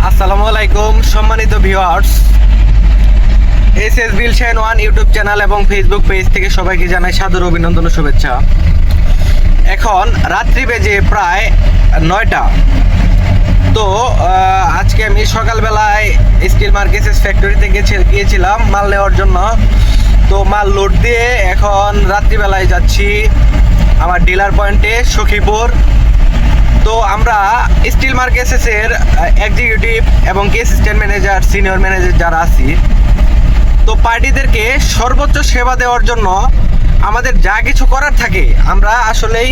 আসসালামু আলাইকুম সম্মানিত ভিউয়ার্স, এসএস বিলশাইন ওয়ান ইউটিউব চ্যানেল এবং ফেসবুক পেজ থেকে সবাইকে জানাই সাদর অভিনন্দন ও শুভেচ্ছা। এখন রাত্রি বেজে প্রায় 9টা। তো আজকে আমি সকালবেলায় স্টিল মার্কেসেস ফ্যাক্টরিতে গিয়েছিলাম মাল নেওয়ার জন্য। তো মাল লোড দিয়ে এখন রাত্রিবেলায় যাচ্ছি আমার ডিলার পয়েন্টে সখীপুর। তো আমরা স্টিল মার্কেসেসের এক্সিকিউটিভ এবং কি অ্যাসিস্ট্যান্ট ম্যানেজার, সিনিয়র ম্যানেজার যারা আছি, তো পার্টিদেরকে সর্বোচ্চ সেবা দেওয়ার জন্য আমাদের যা কিছু করার থাকে আমরা আসলেই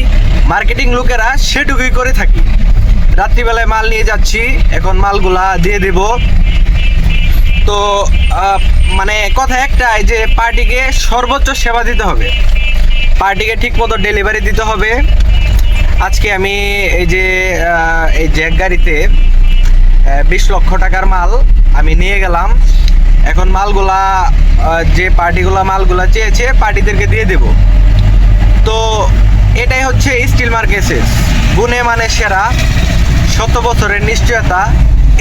মার্কেটিং লোকেরা সেটুকুই করে থাকি। রাত্রিবেলায় মাল নিয়ে যাচ্ছি, এখন মালগুলা দিয়ে দেব। তো মানে কথা একটাই যে পার্টিকে সর্বোচ্চ সেবা দিতে হবে, পার্টিকে ঠিকমতো ডেলিভারি দিতে হবে। আজকে আমি এই জ্যাক গাড়িতে 20 লক্ষ টাকার মাল আমি নিয়ে গেলাম। এখন মালগুলা যে পার্টিগুলা মালগুলা চেয়েছে পার্টিদেরকে দিয়ে দেব। তো এটাই হচ্ছে স্টিল মার্কেসেস, গুণে মানে সেরা, 7 বছরের নিশ্চয়তা।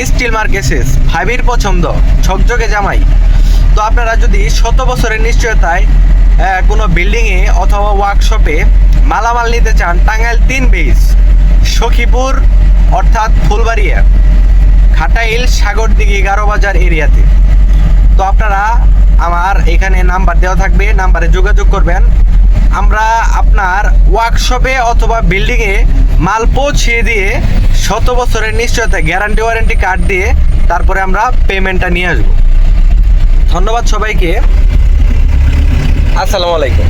স্টিল মার্কেসেস ভাবির পছন্দ, ঝকঝকে জামাই। তো আপনারা যদি 7 বছরের নিশ্চয়তায় কোনো বিল্ডিংয়ে অথবা ওয়ার্কশপে মালামাল নিতে চান, টাঙ্গাইল 3 বেস, সখীপুর অর্থাৎ ফুলবাড়িয়া, ঘাটাইল, সাগরদিঘি, 11 বাজার এরিয়াতে। তো আপনারা আমার এখানে নাম্বার দেওয়া থাকবে, নাম্বারে যোগাযোগ করবেন। আমরা আপনার ওয়ার্কশপে অথবা বিল্ডিংয়ে মাল পৌঁছিয়ে দিয়ে 7 বছরের নিশ্চয়তা গ্যারান্টি ওয়ারেন্টি কার্ড দিয়ে তারপরে আমরা পেমেন্টটা নিয়ে আসবো। ধন্যবাদ সবাইকে, আসসালামু আলাইকুম।